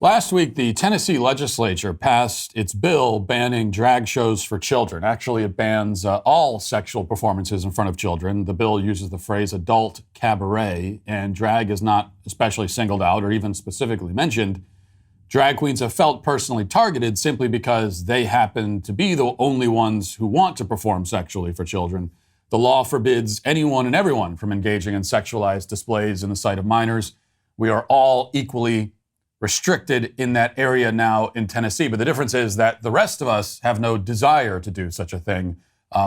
Last week, the Tennessee legislature passed its bill banning drag shows for children. Actually, it bans all sexual performances in front of children. The bill uses the phrase adult cabaret, and drag is not especially singled out or even specifically mentioned. Drag queens have felt personally targeted simply because they happen to be the only ones who want to perform sexually for children. The law forbids anyone and everyone from engaging in sexualized displays in the sight of minors. We are all equally restricted in that area now in Tennessee. But the difference is that the rest of us have no desire to do such a thing.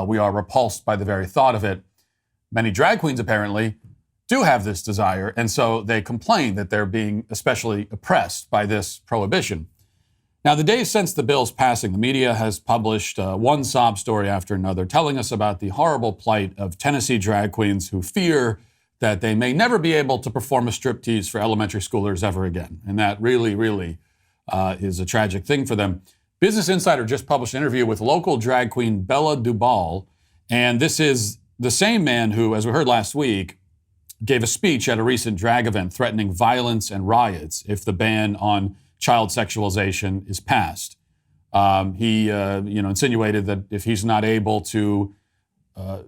We are repulsed by the very thought of it. Many drag queens apparently do have this desire, and so they complain that they're being especially oppressed by this prohibition. Now, the days since the bill's passing, the media has published one sob story after another, telling us about the horrible plight of Tennessee drag queens who fear that they may never be able to perform a striptease for elementary schoolers ever again. And that really is a tragic thing for them. Business Insider just published an interview with local drag queen Bella Dubal. And this is the same man who, as we heard last week, gave a speech at a recent drag event threatening violence and riots if the ban on child sexualization is passed. He insinuated that if he's not able to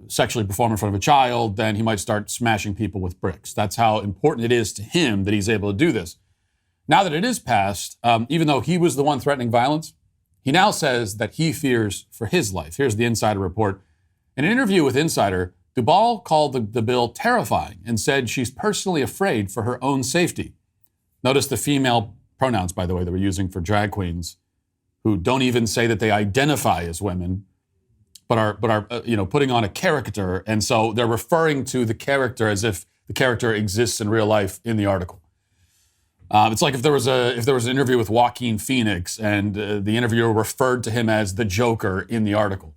sexually perform in front of a child, then he might start smashing people with bricks. That's how important it is to him that he's able to do this. Now that it is passed, even though he was the one threatening violence, he now says that he fears for his life. Here's the Insider report. In an interview with Insider, Dubal called the bill terrifying and said she's personally afraid for her own safety. Notice the female pronouns, by the way, that we're using for drag queens who don't even say that they identify as women, but are putting on a character, and so they're referring to the character as if the character exists in real life in the article. It's like if there was an interview with Joaquin Phoenix and the interviewer referred to him as the Joker in the article.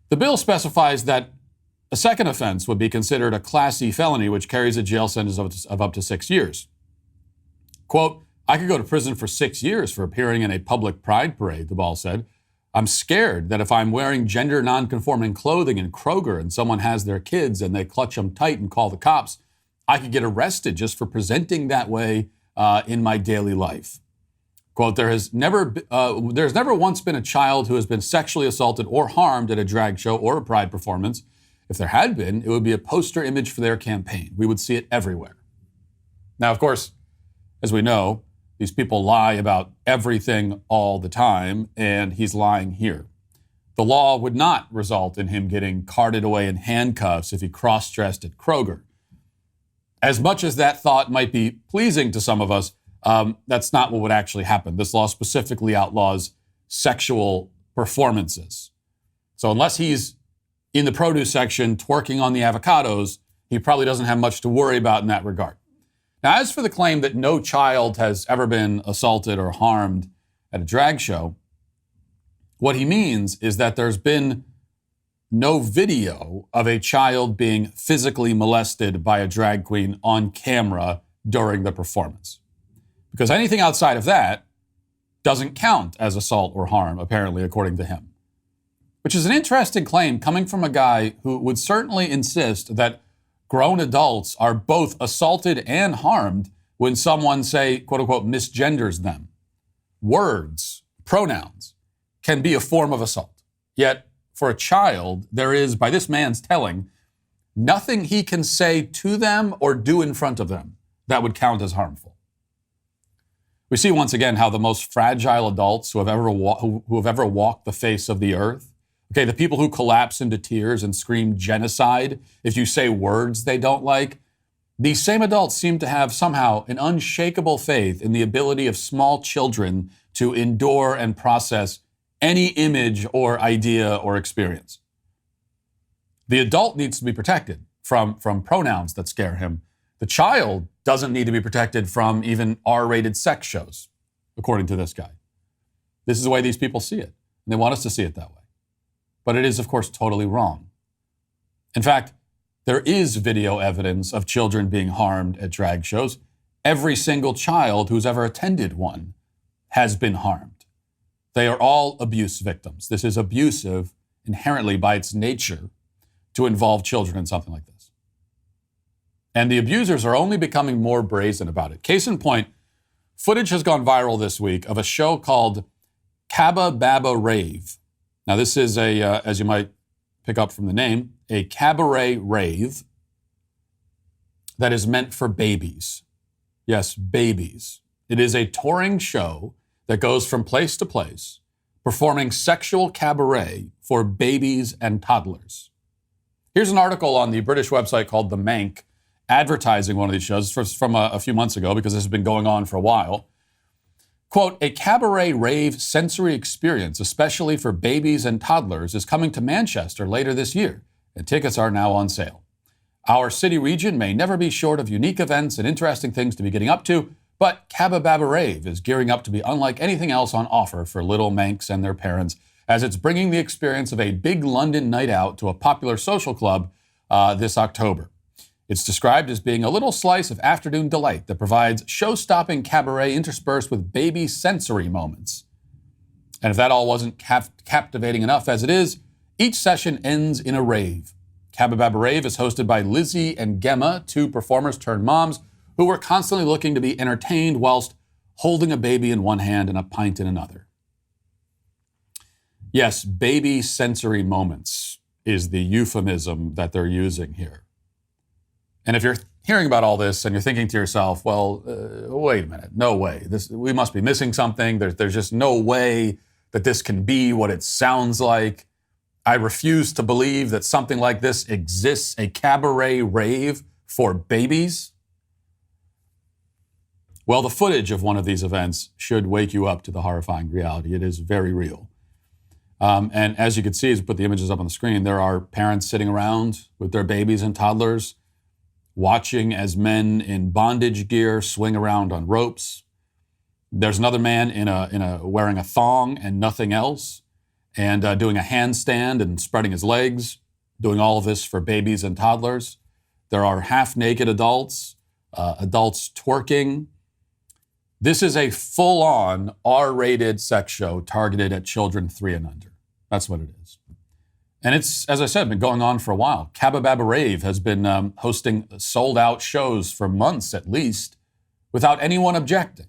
The bill specifies that a second offense would be considered a Class C felony, which carries a jail sentence of up to 6 years. Quote, "I could go to prison for 6 years for appearing in a public pride parade," Dubal said. "I'm scared that if I'm wearing gender nonconforming clothing in Kroger and someone has their kids and they clutch them tight and call the cops, I could get arrested just for presenting that way in my daily life." Quote, there's never once been a child who has been sexually assaulted or harmed at a drag show or a pride performance. If there had been, it would be a poster image for their campaign. We would see it everywhere. Now, of course, as we know, these people lie about everything all the time, and he's lying here. The law would not result in him getting carted away in handcuffs if he cross-dressed at Kroger. As much as that thought might be pleasing to some of us, that's not what would actually happen. This law specifically outlaws sexual performances. So unless he's in the produce section twerking on the avocados, he probably doesn't have much to worry about in that regard. Now, as for the claim that no child has ever been assaulted or harmed at a drag show, what he means is that there's been no video of a child being physically molested by a drag queen on camera during the performance. Because anything outside of that doesn't count as assault or harm, apparently, according to him. Which is an interesting claim coming from a guy who would certainly insist that grown adults are both assaulted and harmed when someone, say, quote unquote, misgenders them. Words, pronouns, can be a form of assault. Yet, for a child, there is, by this man's telling, nothing he can say to them or do in front of them that would count as harmful. We see once again how the most fragile adults who have ever walked the face of the earth, okay, the people who collapse into tears and scream genocide if you say words they don't like, these same adults seem to have somehow an unshakable faith in the ability of small children to endure and process any image or idea or experience. The adult needs to be protected from pronouns that scare him. The child doesn't need to be protected from even R-rated sex shows, according to this guy. This is the way these people see it, and they want us to see it that way. But it is, of course, totally wrong. In fact, there is video evidence of children being harmed at drag shows. Every single child who's ever attended one has been harmed. They are all abuse victims. This is abusive inherently by its nature to involve children in something like this. And the abusers are only becoming more brazen about it. Case in point, Footage has gone viral this week of a show called Cabaret. Now, this is as you might pick up from the name, a cabaret rave that is meant for babies. Yes, babies. It is a touring show that goes from place to place, performing sexual cabaret for babies and toddlers. Here's an article on the British website called The Mank, advertising one of these shows. It's from a few months ago because this has been going on for a while. Quote, a cabaret rave sensory experience, especially for babies and toddlers, is coming to Manchester later this year, and tickets are now on sale. Our city region may never be short of unique events and interesting things to be getting up to, but Cabaret is gearing up to be unlike anything else on offer for little Manx and their parents, as it's bringing the experience of a big London night out to a popular social club this October. It's described as being a little slice of afternoon delight that provides show-stopping cabaret interspersed with baby sensory moments. And if that all wasn't captivating enough as it is, each session ends in a rave. Cabaret is hosted by Lizzie and Gemma, two performers turned moms, who were constantly looking to be entertained whilst holding a baby in one hand and a pint in another. Yes, baby sensory moments is the euphemism that they're using here. And if you're hearing about all this and you're thinking to yourself, well, wait a minute, no way. We must be missing something. There's just no way that this can be what it sounds like. I refuse to believe that something like this exists, a cabaret rave for babies. Well, the footage of one of these events should wake you up to the horrifying reality. It is very real. And as you can see, as we put the images up on the screen, there are parents sitting around with their babies and toddlers, watching as men in bondage gear swing around on ropes. There's another man wearing a thong and nothing else, and doing a handstand and spreading his legs, doing all of this for babies and toddlers. There are half-naked adults, adults twerking. This is a full-on R-rated sex show targeted at children 3 and under. That's what it is. And it's, as I said, been going on for a while. Cabaret has been hosting sold-out shows for months at least without anyone objecting,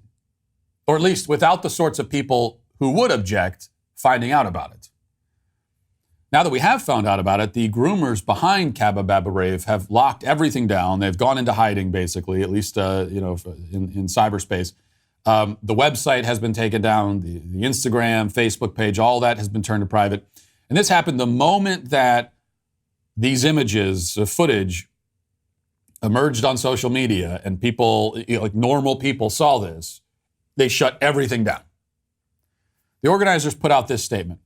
or at least without the sorts of people who would object finding out about it. Now that we have found out about it, the groomers behind Cabaret have locked everything down. They've gone into hiding, basically, at least in cyberspace. The website has been taken down, the Instagram, Facebook page, all that has been turned to private. And this happened the moment that these images, footage, emerged on social media and people, like normal people, saw this. They shut everything down. The organizers put out this statement.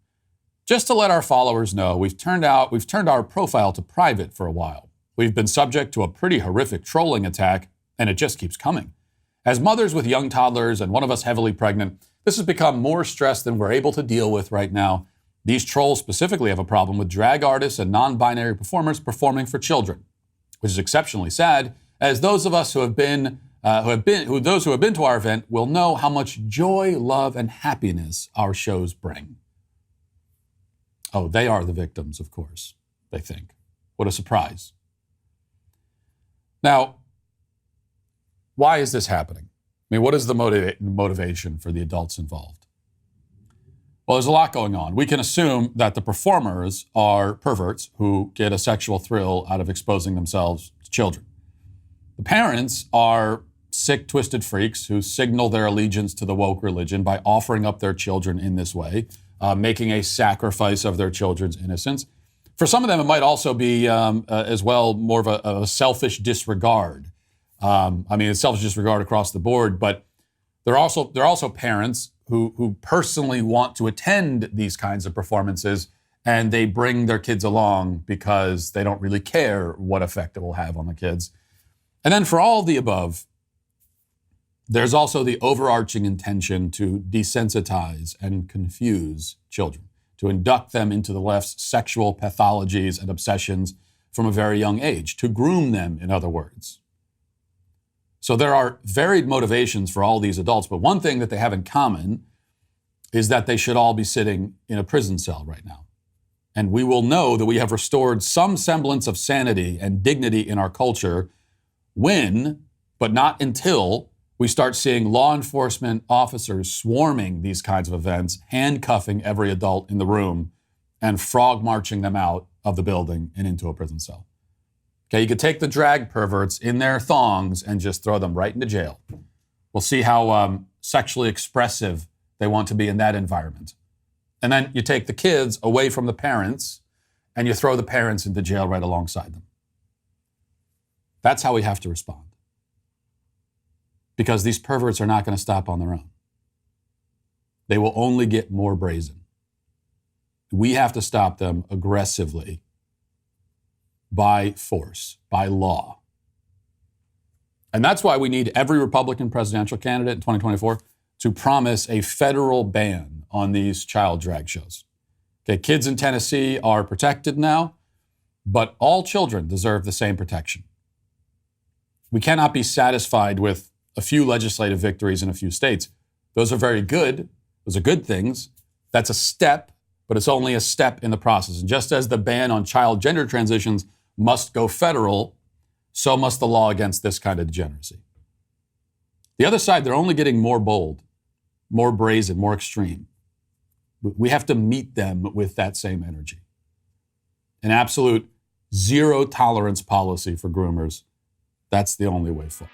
Just to let our followers know, we've turned our profile to private for a while. We've been subject to a pretty horrific trolling attack, and it just keeps coming. As mothers with young toddlers and one of us heavily pregnant, this has become more stress than we're able to deal with right now. These trolls specifically have a problem with drag artists and non-binary performers performing for children, which is exceptionally sad, as those of us who have been to our event will know how much joy, love, and happiness our shows bring. Oh, they are the victims, of course, they think. What a surprise. Now, why is this happening? I mean, what is the motivation for the adults involved? Well, there's a lot going on. We can assume that the performers are perverts who get a sexual thrill out of exposing themselves to children. The parents are sick, twisted freaks who signal their allegiance to the woke religion by offering up their children in this way, making a sacrifice of their children's innocence. For some of them, it might also be, as well, more of a selfish disregard. It's selfish disregard across the board, but they're also parents who personally want to attend these kinds of performances, and they bring their kids along because they don't really care what effect it will have on the kids. And then for all the above, there's also the overarching intention to desensitize and confuse children, to induct them into the left's sexual pathologies and obsessions from a very young age, to groom them, in other words. So there are varied motivations for all these adults, but one thing that they have in common is that they should all be sitting in a prison cell right now. And we will know that we have restored some semblance of sanity and dignity in our culture when, but not until, we start seeing law enforcement officers swarming these kinds of events, handcuffing every adult in the room, and frog marching them out of the building and into a prison cell. Okay, you could take the drag perverts in their thongs and just throw them right into jail. We'll see how sexually expressive they want to be in that environment. And then you take the kids away from the parents and you throw the parents into jail right alongside them. That's how we have to respond. Because these perverts are not going to stop on their own. They will only get more brazen. We have to stop them aggressively by force, by law. And that's why we need every Republican presidential candidate in 2024 to promise a federal ban on these child drag shows. Okay, kids in Tennessee are protected now, but all children deserve the same protection. We cannot be satisfied with a few legislative victories in a few states. Those are very good. Those are good things. That's a step, but it's only a step in the process. And just as the ban on child gender transitions must go federal, so must the law against this kind of degeneracy. The other side, they're only getting more bold, more brazen, more extreme. We have to meet them with that same energy. An absolute zero tolerance policy for groomers, that's the only way forward.